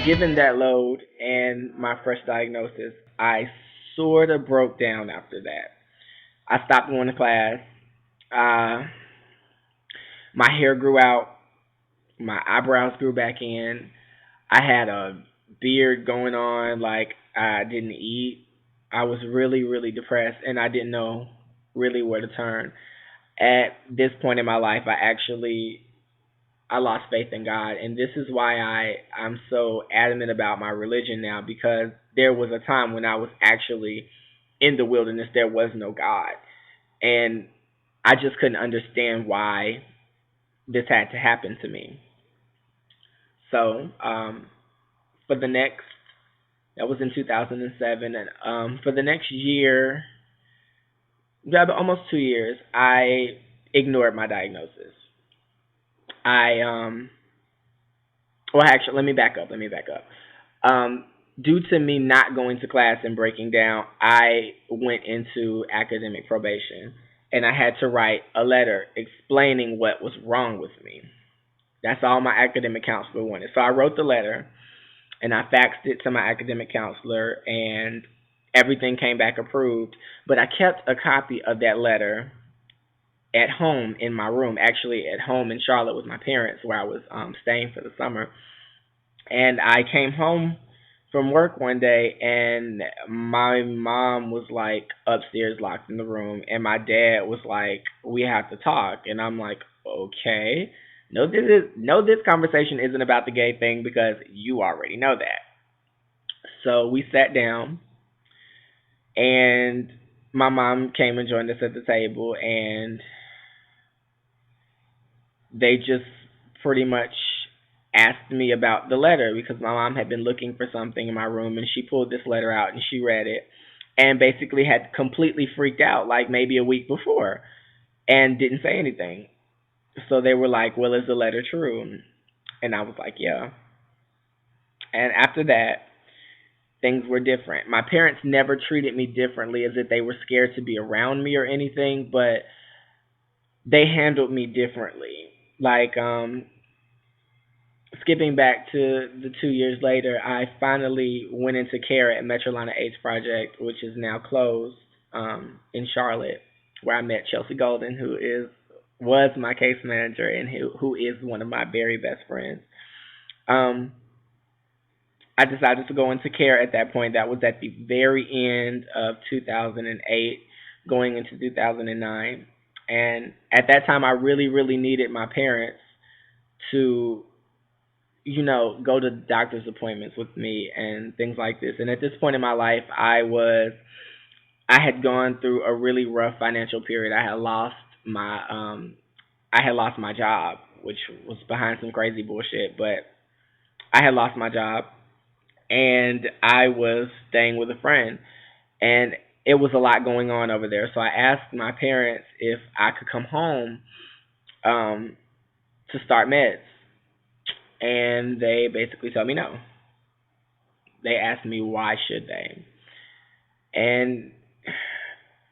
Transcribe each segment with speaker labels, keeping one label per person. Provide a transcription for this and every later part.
Speaker 1: Given that load and my fresh diagnosis, I sort of broke down after that. I stopped going to class. Uh, my hair grew out. My eyebrows grew back in. I had a beard going on. Like I didn't eat. I was really, really depressed, and I didn't know really where to turn. At this point in my life, I lost faith in God, and this is why I'm so adamant about my religion now, because there was a time when I was actually in the wilderness. There was no God, and I just couldn't understand why this had to happen to me. So, for the next that was in 2007, and for the next year, yeah, almost 2 years, I ignored my diagnosis. I well, actually, let me back up. Let me back up. Due to me not going to class and breaking down, I went into academic probation, and I had to write a letter explaining what was wrong with me. That's all my academic counselor wanted. So I wrote the letter, and I faxed it to my academic counselor, and everything came back approved. But I kept a copy of that letter at home in my room, actually at home in Charlotte with my parents, where I was staying for the summer. And I came home from work one day, and my mom was like upstairs locked in the room, and my dad was like, "We have to talk." And I'm like, "Okay. No, this conversation isn't about the gay thing because you already know that." So we sat down, and my mom came and joined us at the table, and they just pretty much asked me about the letter because my mom had been looking for something in my room, and she pulled this letter out and she read it and basically had completely freaked out like maybe a week before and didn't say anything. So they were like, "Well, is the letter true?" And I was like, "Yeah." And after that, things were different. My parents never treated me differently as if they were scared to be around me or anything, but they handled me differently. Like skipping back to the 2 years later, I finally went into care at Metrolina AIDS Project, which is now closed, in Charlotte, where I met Chelsea Golden, who is was my case manager and who is one of my very best friends. Um, I decided to go into care at that point. That was at the very end of 2008, going into 2009. And at that time, I really, really needed my parents to go to doctor's appointments with me and things like this. And at this point in my life, I had gone through a really rough financial period. I had lost my job, which was behind some crazy bullshit, but I had lost my job and I was staying with a friend, and it was a lot going on over there. So I asked my parents if I could come home um to start meds, and they basically told me no. They asked me why should they, and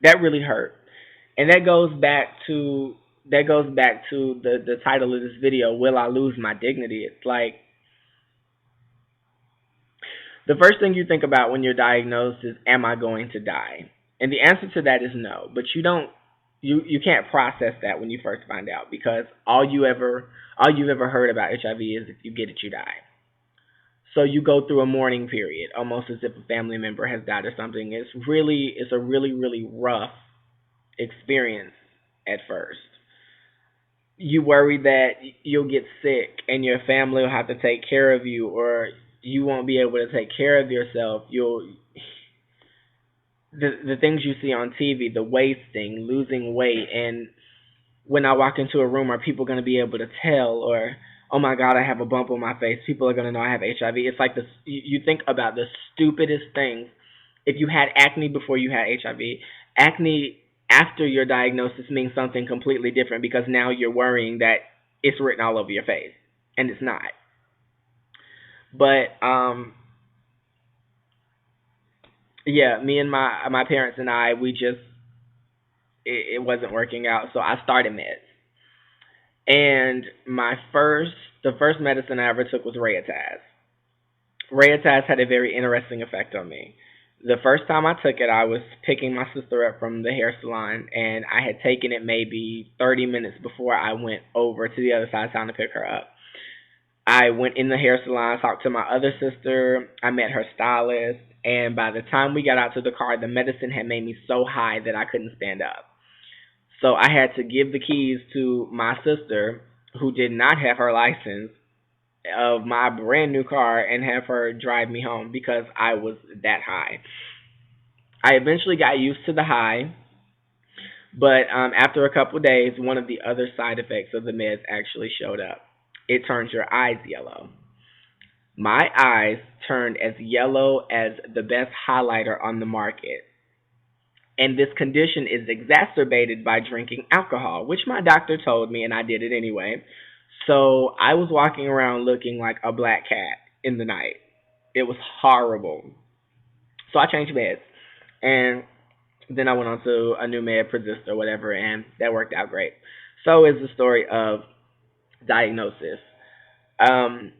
Speaker 1: that really hurt. And that goes back to the title of this video, "Will I Lose My Dignity?" It's like the first thing you think about when you're diagnosed is, am I going to die? And the answer to that is no. But you can't process that when you first find out, because all you've ever heard about HIV is if you get it you die. So you go through a mourning period, almost as if a family member has died or something. It's a really, really rough experience at first. You worry that you'll get sick and your family will have to take care of you, or you won't be able to take care of yourself. The things you see on TV, the wasting, losing weight, and when I walk into a room, are people going to be able to tell? Or, oh my God, I have a bump on my face. People are going to know I have HIV. It's like this. You think about the stupidest things. If you had acne before you had HIV, acne after your diagnosis means something completely different, because now you're worrying that it's written all over your face, and it's not. But yeah, me and my parents and I, we just it wasn't working out, so I started meds. And the first medicine I ever took was Rayataz. Rayataz had a very interesting effect on me. The first time I took it, I was picking my sister up from the hair salon, and I had taken it maybe 30 minutes before I went over to the other side of town to pick her up. I went in the hair salon, talked to my other sister, I met her stylist, and by the time we got out to the car, the medicine had made me so high that I couldn't stand up. So I had to give the keys to my sister, who did not have her license, of my brand new car and have her drive me home because I was that high. I eventually got used to the high, but after a couple of days, one of the other side effects of the meds actually showed up. It turns your eyes yellow. My eyes turned as yellow as the best highlighter on the market. And this condition is exacerbated by drinking alcohol, which my doctor told me, and I did it anyway. So I was walking around looking like a black cat in the night. It was horrible. So I changed meds, and then I went on to a new med, Persist or whatever, and that worked out great. So is the story of diagnosis. Um,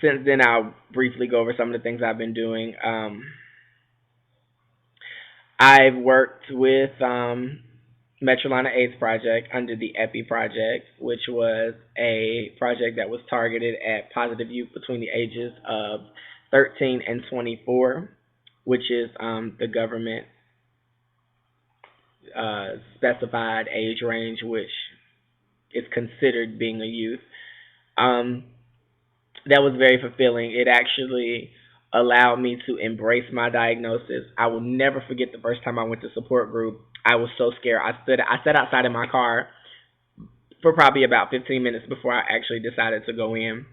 Speaker 1: since then, I'll briefly go over some of the things I've been doing. I've worked with Metrolina AIDS Project under the EPI Project, which was a project that was targeted at positive youth between the ages of 13 and 24, which is the government specified age range, which is considered being a youth. Um, that was very fulfilling. It actually allowed me to embrace my diagnosis. I will never forget the first time I went to support group. I was so scared. I sat outside in my car for probably about 15 minutes before I actually decided to go in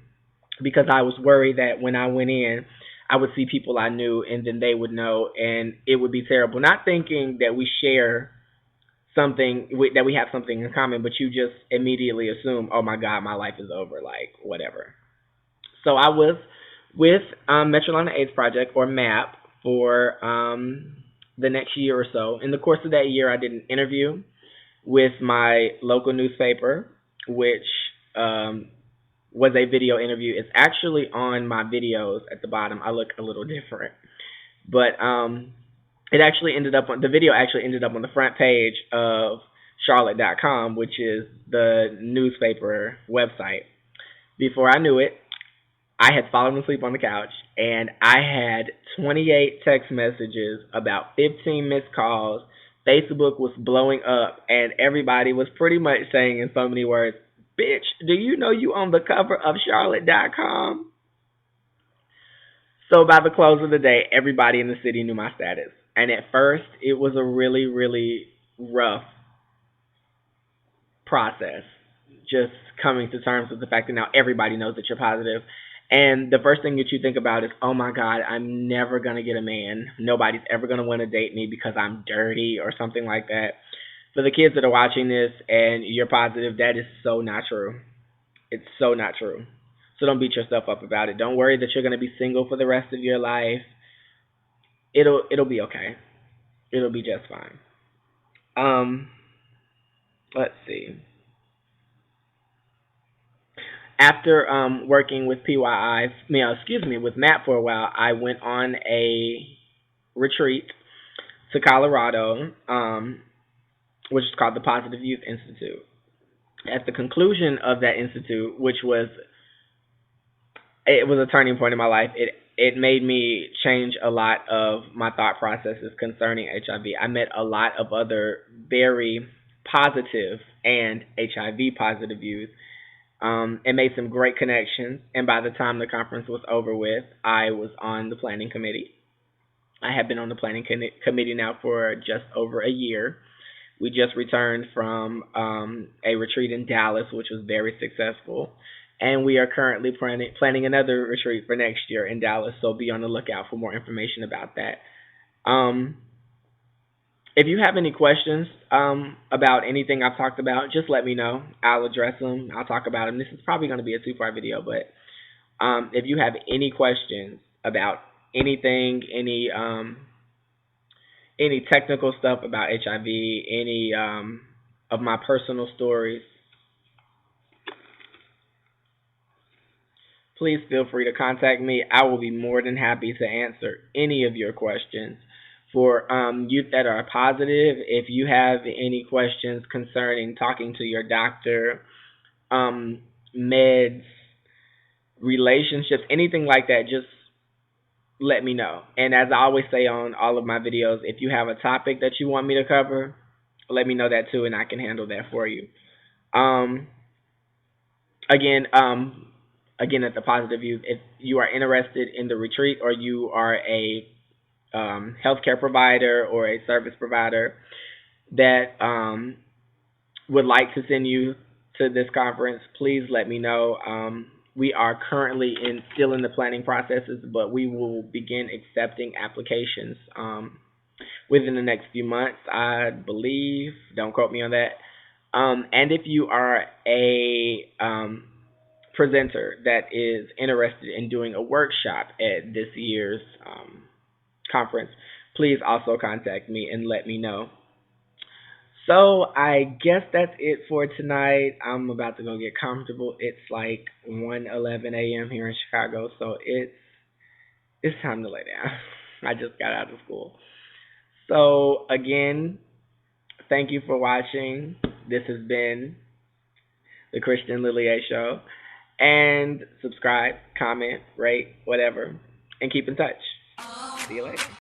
Speaker 1: because I was worried that when I went in, I would see people I knew and then they would know and it would be terrible. Not thinking that we share something, that we have something in common, but you just immediately assume, oh my God, my life is over, like whatever. So I was with Metrolina AIDS Project, or MAP, for the next year or so. In the course of that year, I did an interview with my local newspaper, which was a video interview. It's actually on my videos at the bottom. I look a little different, but it actually ended up on the video. Actually ended up on the front page of Charlotte.com, which is the newspaper website. Before I knew it, I had fallen asleep on the couch, and I had 28 text messages, about 15 missed calls. Facebook was blowing up, and everybody was pretty much saying in so many words, "Bitch, do you know you on the cover of Charlotte.com?" So by the close of the day, everybody in the city knew my status. And at first, it was a really, really rough process. Just coming to terms with the fact that now everybody knows that you're positive. And the first thing that you think about is, oh my God, I'm never going to get a man. Nobody's ever going to want to date me because I'm dirty or something like that. For the kids that are watching this and you're positive, that is so not true. It's so not true. So don't beat yourself up about it. Don't worry that you're going to be single for the rest of your life. It'll be okay. It'll be just fine. Um, let's see. After working with with MAP for a while, I went on a retreat to Colorado, which is called the Positive Youth Institute. At the conclusion of that institute, it was a turning point in my life. It made me change a lot of my thought processes concerning HIV. I met a lot of other very positive and HIV positive youth, and made some great connections. And by the time the conference was over with, I was on the planning committee. I have been on the planning committee now for just over a year. We just returned from a retreat in Dallas, which was very successful. And we are currently planning another retreat for next year in Dallas, so be on the lookout for more information about that. If you have any questions about anything I've talked about, just let me know. I'll address them. I'll talk about them. This is probably going to be a two-part video, but if you have any questions about anything, any technical stuff about HIV, any of my personal stories, please feel free to contact me. I will be more than happy to answer any of your questions. For youth that are positive, if you have any questions concerning talking to your doctor, um, meds, relationships, anything like that, just let me know. And as I always say on all of my videos, if you have a topic that you want me to cover, let me know that too, and I can handle that for you. Um, again, again at the Positive Youth, if you are interested in the retreat or you are a healthcare provider or a service provider that would like to send you to this conference, please let me know. We are currently still in the planning processes, but we will begin accepting applications within the next few months, I believe. Don't quote me on that. And if you are a presenter that is interested in doing a workshop at this year's conference, please also contact me and let me know. So I guess that's it for tonight. I'm about to go get comfortable. It's like 1:11 a.m. here in Chicago, so it's time to lay down. I just got out of school. So again, thank you for watching. This has been the Christian Lhuillier Show. And subscribe, comment, rate, whatever, and keep in touch. See you later.